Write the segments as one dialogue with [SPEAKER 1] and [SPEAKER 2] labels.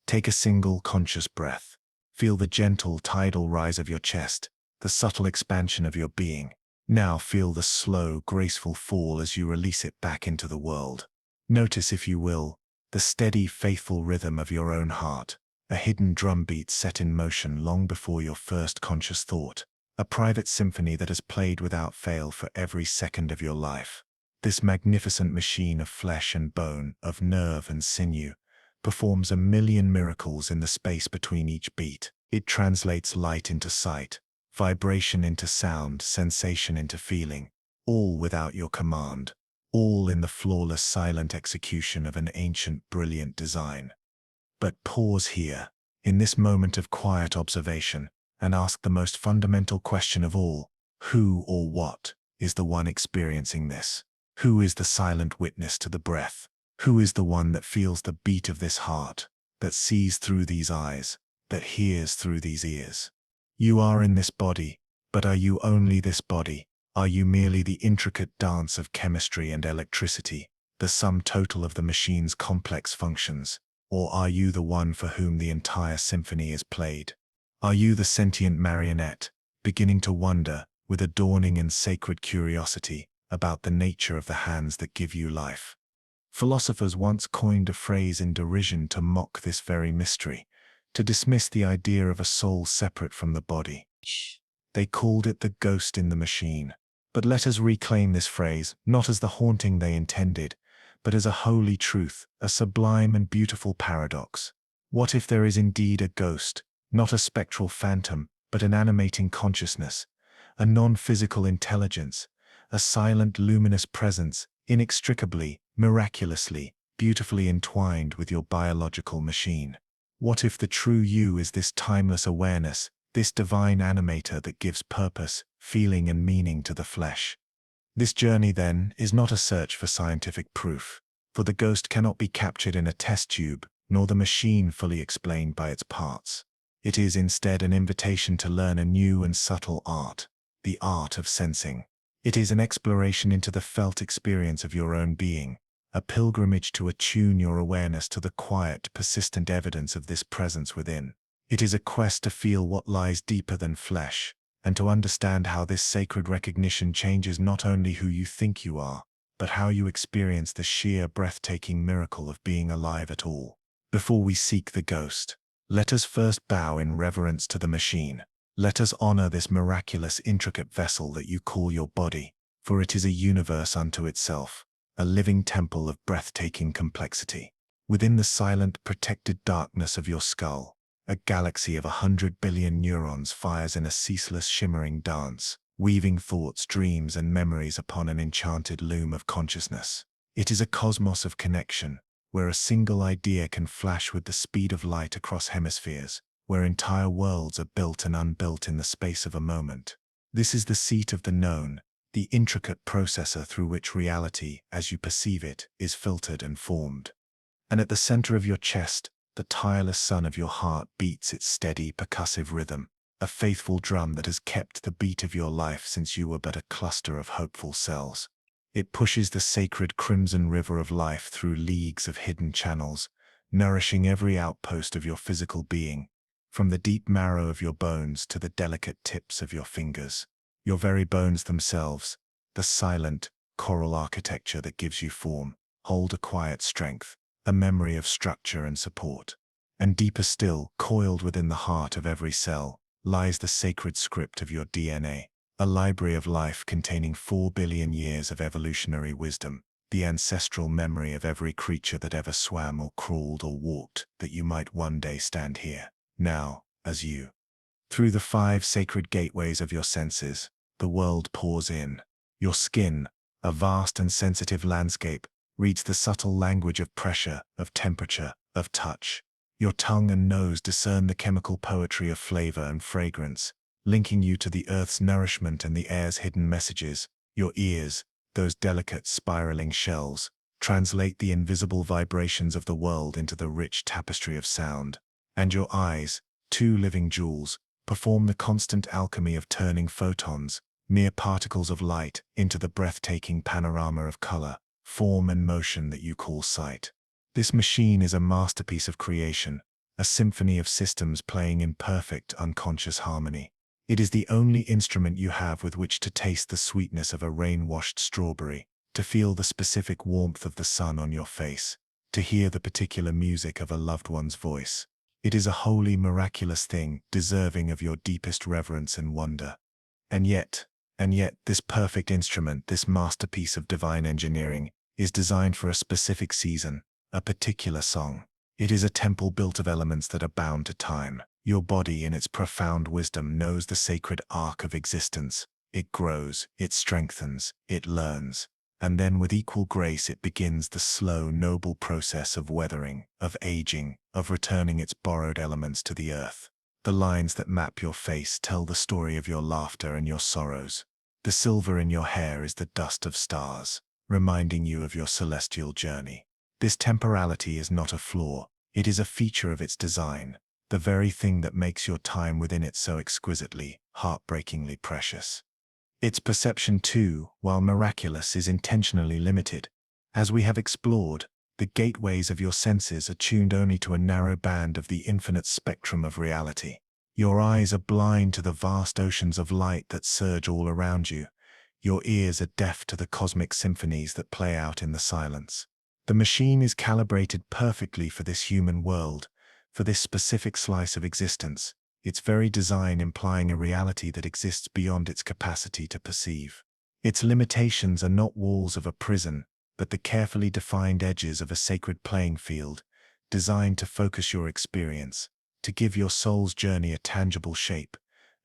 [SPEAKER 1] Take a single conscious breath. Feel the gentle tidal rise of your chest, the subtle expansion of your being. Now feel the slow, graceful fall as you release it back into the world. Notice, if you will, the steady, faithful rhythm of your own heart, a hidden drumbeat set in motion long before your first conscious thought, a private symphony that has played without fail for every second of your life. This magnificent machine of flesh and bone, of nerve and sinew, performs a million miracles in the space between each beat. It translates light into sight, vibration into sound, sensation into feeling, all without your command, all in the flawless, silent execution of an ancient, brilliant design. But pause here, in this moment of quiet observation, and ask the most fundamental question of all: who or what is the one experiencing this? Who is the silent witness to the breath? Who is the one that feels the beat of this heart, that sees through these eyes, that hears through these ears? You are in this body, but are you only this body? Are you merely the intricate dance of chemistry and electricity, the sum total of the machine's complex functions? Or are you the one for whom the entire symphony is played? Are you the sentient marionette, beginning to wonder, with a dawning and sacred curiosity, about the nature of the hands that give you life? Philosophers once coined a phrase in derision to mock this very mystery, to dismiss the idea of a soul separate from the body. They called it the ghost in the machine. But let us reclaim this phrase, not as the haunting they intended, but as a holy truth, a sublime and beautiful paradox. What if there is indeed a ghost, not a spectral phantom, but an animating consciousness, a non-physical intelligence, a silent, luminous presence, inextricably, miraculously, beautifully entwined with your biological machine? What if the true you is this timeless awareness, this divine animator that gives purpose, feeling and meaning to the flesh? This journey, then, is not a search for scientific proof, for the ghost cannot be captured in a test tube, nor the machine fully explained by its parts. It is instead an invitation to learn a new and subtle art, the art of sensing. It is an exploration into the felt experience of your own being, a pilgrimage to attune your awareness to the quiet, persistent evidence of this presence within. It is a quest to feel what lies deeper than flesh, and to understand how this sacred recognition changes not only who you think you are, but how you experience the sheer, breathtaking miracle of being alive at all. Before we seek the ghost, let us first bow in reverence to the machine. Let us honor this miraculous, intricate vessel that you call your body, for it is a universe unto itself, a living temple of breathtaking complexity. Within the silent, protected darkness of your skull, a galaxy of 100 billion neurons fires in a ceaseless, shimmering dance, weaving thoughts, dreams, and memories upon an enchanted loom of consciousness. It is a cosmos of connection, where a single idea can flash with the speed of light across hemispheres, where entire worlds are built and unbuilt in the space of a moment. This is the seat of the known, the intricate processor through which reality, as you perceive it, is filtered and formed. And at the center of your chest, the tireless sun of your heart beats its steady, percussive rhythm, a faithful drum that has kept the beat of your life since you were but a cluster of hopeful cells. It pushes the sacred crimson river of life through leagues of hidden channels, nourishing every outpost of your physical being, from the deep marrow of your bones to the delicate tips of your fingers. Your very bones themselves, the silent, choral architecture that gives you form, hold a quiet strength, a memory of structure and support. And deeper still, coiled within the heart of every cell, lies the sacred script of your DNA, a library of life containing 4 billion years of evolutionary wisdom, the ancestral memory of every creature that ever swam or crawled or walked, that you might one day stand here, now, as you. Through the 5 sacred gateways of your senses, the world pours in. Your skin, a vast and sensitive landscape, reads the subtle language of pressure, of temperature, of touch. Your tongue and nose discern the chemical poetry of flavor and fragrance, linking you to the earth's nourishment and the air's hidden messages. Your ears, those delicate spiraling shells, translate the invisible vibrations of the world into the rich tapestry of sound. And your eyes, 2 living jewels, perform the constant alchemy of turning photons, mere particles of light, into the breathtaking panorama of color, form and motion that you call sight. This machine is a masterpiece of creation, a symphony of systems playing in perfect, unconscious harmony. It is the only instrument you have with which to taste the sweetness of a rain-washed strawberry, to feel the specific warmth of the sun on your face, to hear the particular music of a loved one's voice. It is a wholly miraculous thing, deserving of your deepest reverence and wonder. And yet, this perfect instrument, this masterpiece of divine engineering, is designed for a specific season, a particular song. It is a temple built of elements that are bound to time. Your body, in its profound wisdom, knows the sacred arc of existence. It grows, it strengthens, it learns. And then with equal grace it begins the slow, noble process of weathering, of aging, of returning its borrowed elements to the earth. The lines that map your face tell the story of your laughter and your sorrows. The silver in your hair is the dust of stars, reminding you of your celestial journey. This temporality is not a flaw, it is a feature of its design, the very thing that makes your time within it so exquisitely, heartbreakingly precious. Its perception too, while miraculous, is intentionally limited. As we have explored, the gateways of your senses are tuned only to a narrow band of the infinite spectrum of reality. Your eyes are blind to the vast oceans of light that surge all around you. Your ears are deaf to the cosmic symphonies that play out in the silence. The machine is calibrated perfectly for this human world, for this specific slice of existence, its very design implying a reality that exists beyond its capacity to perceive. Its limitations are not walls of a prison, but the carefully defined edges of a sacred playing field, designed to focus your experience, to give your soul's journey a tangible shape,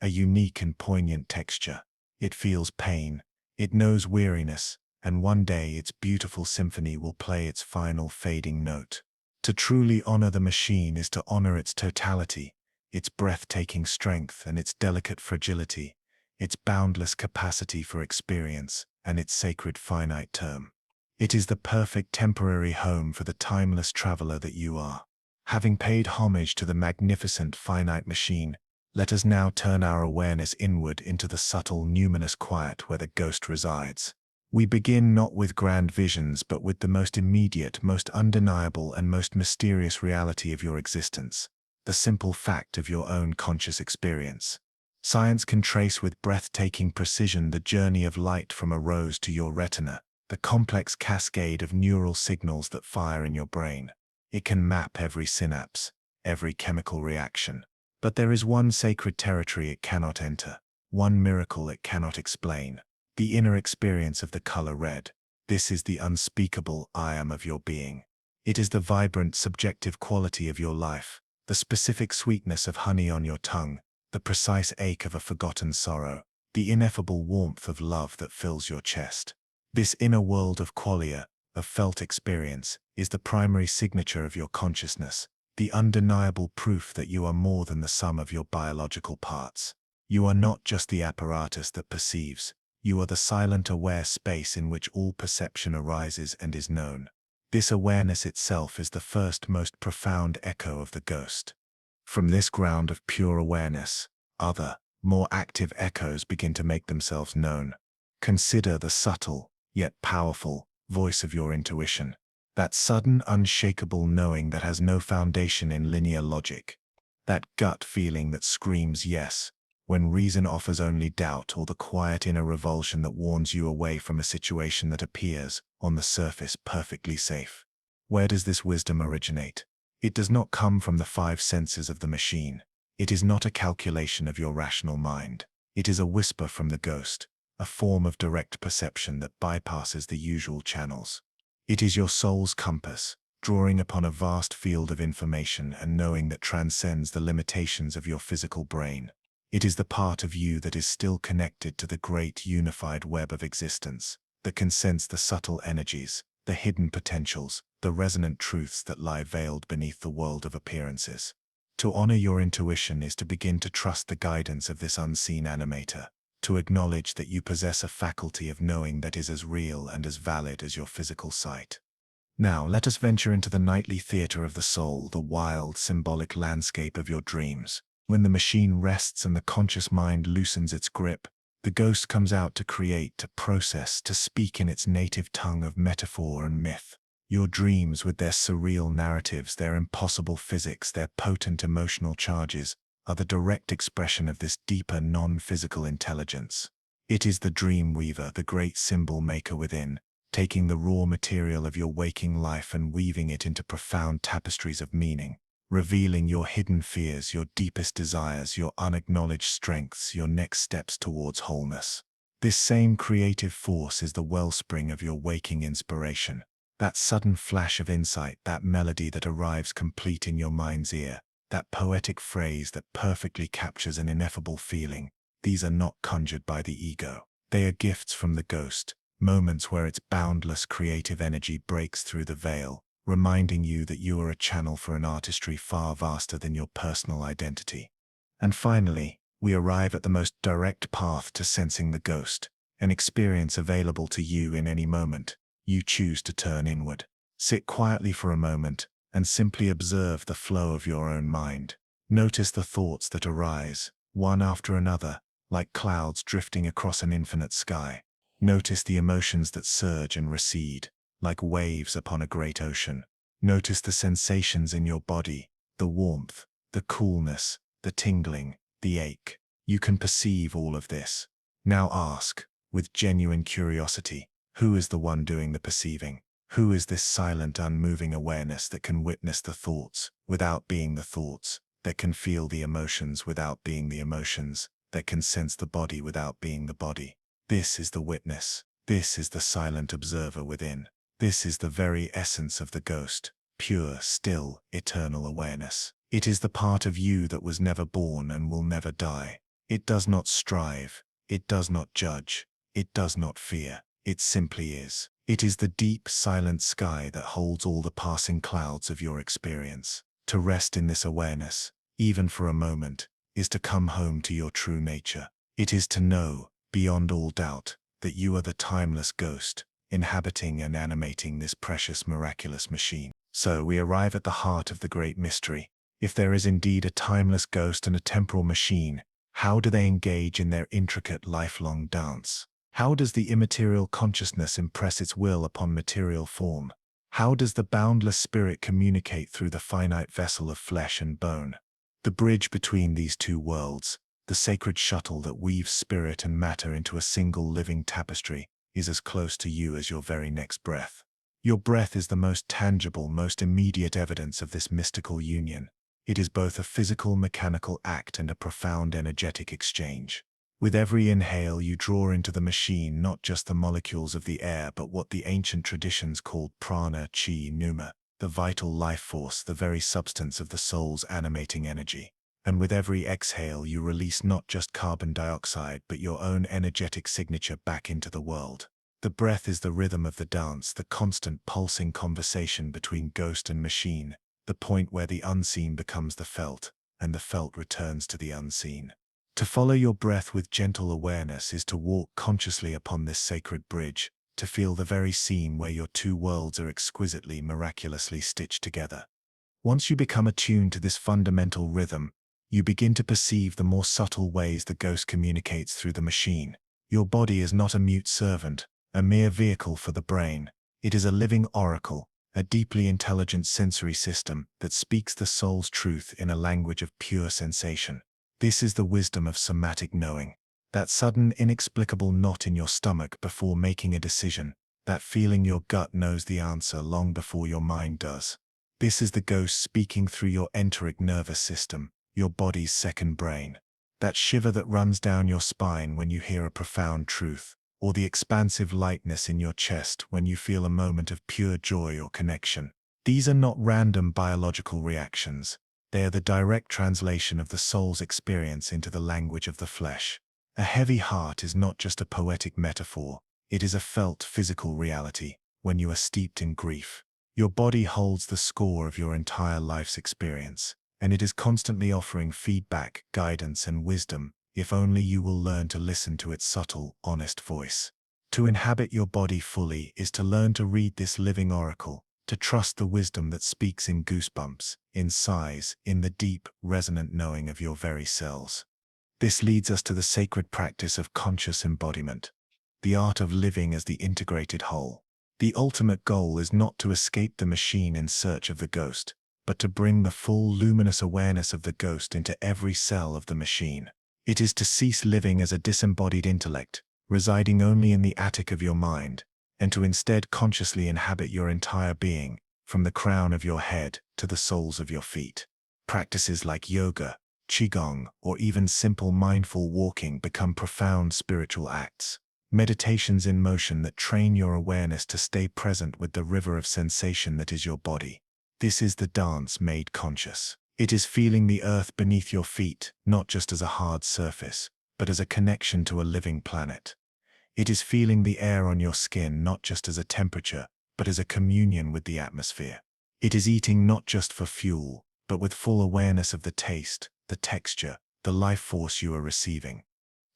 [SPEAKER 1] a unique and poignant texture. It feels pain, it knows weariness, and one day its beautiful symphony will play its final fading note. To truly honor the machine is to honor its totality, its breathtaking strength and its delicate fragility, its boundless capacity for experience, and its sacred finite term. It is the perfect temporary home for the timeless traveler that you are. Having paid homage to the magnificent finite machine, let us now turn our awareness inward into the subtle, numinous quiet where the ghost resides. We begin not with grand visions, but with the most immediate, most undeniable, and most mysterious reality of your existence, the simple fact of your own conscious experience. Science can trace with breathtaking precision the journey of light from a rose to your retina, the complex cascade of neural signals that fire in your brain. It can map every synapse, every chemical reaction. But there is one sacred territory it cannot enter, one miracle it cannot explain. The inner experience of the color red. This is the unspeakable I am of your being. It is the vibrant, subjective quality of your life, the specific sweetness of honey on your tongue, the precise ache of a forgotten sorrow, the ineffable warmth of love that fills your chest. This inner world of qualia, of felt experience, is the primary signature of your consciousness, the undeniable proof that you are more than the sum of your biological parts. You are not just the apparatus that perceives. You are the silent, aware space in which all perception arises and is known. This awareness itself is the first, most profound echo of the ghost. From this ground of pure awareness, other, more active echoes begin to make themselves known. Consider the subtle, yet powerful, voice of your intuition. That sudden, unshakable knowing that has no foundation in linear logic. That gut feeling that screams yes, when reason offers only doubt, or the quiet inner revulsion that warns you away from a situation that appears, on the surface, perfectly safe. Where does this wisdom originate? It does not come from the five senses of the machine. It is not a calculation of your rational mind. It is a whisper from the ghost, a form of direct perception that bypasses the usual channels. It is your soul's compass, drawing upon a vast field of information and knowing that transcends the limitations of your physical brain. It is the part of you that is still connected to the great unified web of existence, that can sense the subtle energies, the hidden potentials, the resonant truths that lie veiled beneath the world of appearances. To honor your intuition is to begin to trust the guidance of this unseen animator, to acknowledge that you possess a faculty of knowing that is as real and as valid as your physical sight. Now let us venture into the nightly theater of the soul, the wild, symbolic landscape of your dreams. When the machine rests and the conscious mind loosens its grip, the ghost comes out to create, to process, to speak in its native tongue of metaphor and myth. Your dreams, with their surreal narratives, their impossible physics, their potent emotional charges, are the direct expression of this deeper non-physical intelligence. It is the dream weaver, the great symbol maker within, taking the raw material of your waking life and weaving it into profound tapestries of meaning, revealing your hidden fears, your deepest desires, your unacknowledged strengths, your next steps towards wholeness. This same creative force is the wellspring of your waking inspiration. That sudden flash of insight, that melody that arrives complete in your mind's ear, that poetic phrase that perfectly captures an ineffable feeling, these are not conjured by the ego. They are gifts from the ghost, moments where its boundless creative energy breaks through the veil, reminding you that you are a channel for an artistry far vaster than your personal identity. And finally, we arrive at the most direct path to sensing the ghost, an experience available to you in any moment. You choose to turn inward. Sit quietly for a moment and simply observe the flow of your own mind. Notice the thoughts that arise, one after another, like clouds drifting across an infinite sky. Notice the emotions that surge and recede, like waves upon a great ocean. Notice the sensations in your body, the warmth, the coolness, the tingling, the ache. You can perceive all of this. Now ask, with genuine curiosity, who is the one doing the perceiving? Who is this silent, unmoving awareness that can witness the thoughts without being the thoughts, that can feel the emotions without being the emotions, that can sense the body without being the body? This is the witness. This is the silent observer within. This is the very essence of the ghost, pure, still, eternal awareness. It is the part of you that was never born and will never die. It does not strive. It does not judge. It does not fear. It simply is. It is the deep, silent sky that holds all the passing clouds of your experience. To rest in this awareness, even for a moment, is to come home to your true nature. It is to know, beyond all doubt, that you are the timeless ghost, inhabiting and animating this precious, miraculous machine. So we arrive at the heart of the great mystery. If there is indeed a timeless ghost and a temporal machine, how do they engage in their intricate, lifelong dance? How does the immaterial consciousness impress its will upon material form? How does the boundless spirit communicate through the finite vessel of flesh and bone? The bridge between these two worlds, the sacred shuttle that weaves spirit and matter into a single living tapestry, is as close to you as your very next breath. Your breath is the most tangible, most immediate evidence of this mystical union. It is both a physical, mechanical act and a profound energetic exchange. With every inhale, you draw into the machine not just the molecules of the air, but what the ancient traditions called prana, chi, pneuma, the vital life force, the very substance of the soul's animating energy. And with every exhale, you release not just carbon dioxide, but your own energetic signature back into the world. The breath is the rhythm of the dance, the constant pulsing conversation between ghost and machine, the point where the unseen becomes the felt, and the felt returns to the unseen. To follow your breath with gentle awareness is to walk consciously upon this sacred bridge, to feel the very seam where your two worlds are exquisitely, miraculously stitched together. Once you become attuned to this fundamental rhythm, you begin to perceive the more subtle ways the ghost communicates through the machine. Your body is not a mute servant, a mere vehicle for the brain. It is a living oracle, a deeply intelligent sensory system that speaks the soul's truth in a language of pure sensation. This is the wisdom of somatic knowing. That sudden, inexplicable knot in your stomach before making a decision, that feeling your gut knows the answer long before your mind does. This is the ghost speaking through your enteric nervous system, your body's second brain. That shiver that runs down your spine when you hear a profound truth, or the expansive lightness in your chest when you feel a moment of pure joy or connection. These are not random biological reactions. They are the direct translation of the soul's experience into the language of the flesh. A heavy heart is not just a poetic metaphor, it is a felt physical reality. When you are steeped in grief, your body holds the score of your entire life's experience, and it is constantly offering feedback, guidance, and wisdom, if only you will learn to listen to its subtle, honest voice. To inhabit your body fully is to learn to read this living oracle, to trust the wisdom that speaks in goosebumps, in sighs, in the deep, resonant knowing of your very cells. This leads us to the sacred practice of conscious embodiment, the art of living as the integrated whole. The ultimate goal is not to escape the machine in search of the ghost, but to bring the full luminous awareness of the ghost into every cell of the machine. It is to cease living as a disembodied intellect, residing only in the attic of your mind, and to instead consciously inhabit your entire being, from the crown of your head to the soles of your feet. Practices like yoga, qigong, or even simple mindful walking become profound spiritual acts. Meditations in motion that train your awareness to stay present with the river of sensation that is your body. This is the dance made conscious. It is feeling the earth beneath your feet, not just as a hard surface, but as a connection to a living planet. It is feeling the air on your skin not just as a temperature, but as a communion with the atmosphere. It is eating not just for fuel, but with full awareness of the taste, the texture, the life force you are receiving.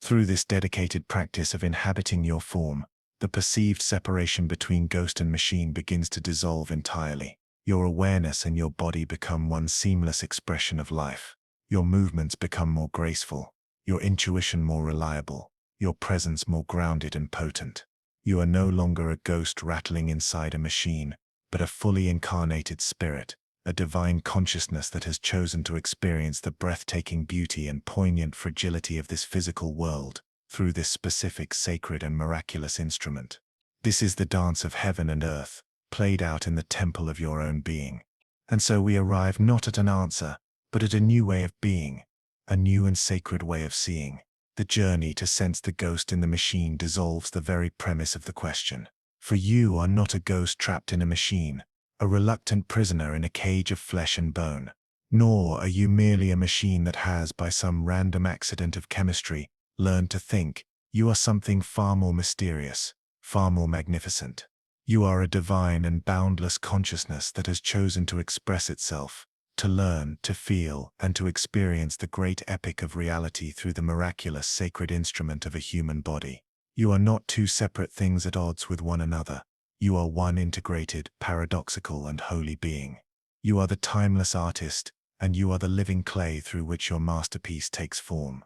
[SPEAKER 1] Through this dedicated practice of inhabiting your form, the perceived separation between ghost and machine begins to dissolve entirely. Your awareness and your body become one seamless expression of life. Your movements become more graceful, your intuition more reliable, your presence more grounded and potent. You are no longer a ghost rattling inside a machine, but a fully incarnated spirit, a divine consciousness that has chosen to experience the breathtaking beauty and poignant fragility of this physical world through this specific sacred and miraculous instrument. This is the dance of heaven and earth, played out in the temple of your own being. And so we arrive not at an answer, but at a new way of being, a new and sacred way of seeing. The journey to sense the ghost in the machine dissolves the very premise of the question. For you are not a ghost trapped in a machine, a reluctant prisoner in a cage of flesh and bone. Nor are you merely a machine that has, by some random accident of chemistry, learned to think. You are something far more mysterious, far more magnificent. You are a divine and boundless consciousness that has chosen to express itself, to learn, to feel, and to experience the great epic of reality through the miraculous sacred instrument of a human body. You are not two separate things at odds with one another. You are one integrated, paradoxical, and holy being. You are the timeless artist, and you are the living clay through which your masterpiece takes form.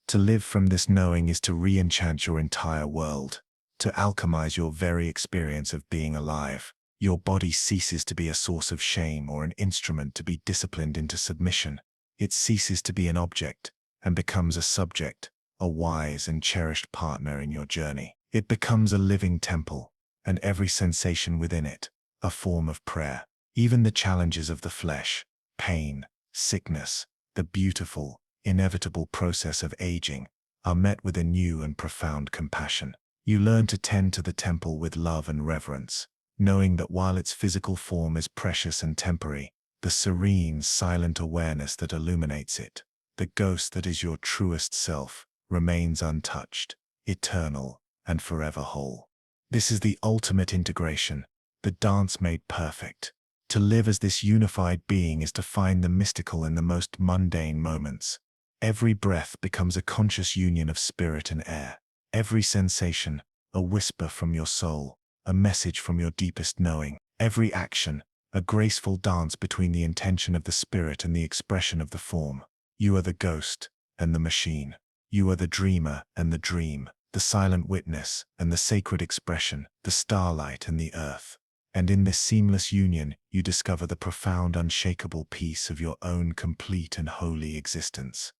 [SPEAKER 1] To live from this knowing is to re-enchant your entire world, to alchemize your very experience of being alive. Your body ceases to be a source of shame or an instrument to be disciplined into submission. It ceases to be an object and becomes a subject, a wise and cherished partner in your journey. It becomes a living temple, and every sensation within it, a form of prayer. Even the challenges of the flesh, pain, sickness, the beautiful, inevitable process of aging, are met with a new and profound compassion. You learn to tend to the temple with love and reverence, knowing that while its physical form is precious and temporary, the serene, silent awareness that illuminates it, the ghost that is your truest self, remains untouched, eternal, and forever whole. This is the ultimate integration, the dance made perfect. To live as this unified being is to find the mystical in the most mundane moments. Every breath becomes a conscious union of spirit and air. Every sensation, a whisper from your soul, a message from your deepest knowing. Every action, a graceful dance between the intention of the spirit and the expression of the form. You are the ghost and the machine. You are the dreamer and the dream, the silent witness and the sacred expression, the starlight and the earth. And in this seamless union, you discover the profound, unshakable peace of your own complete and holy existence.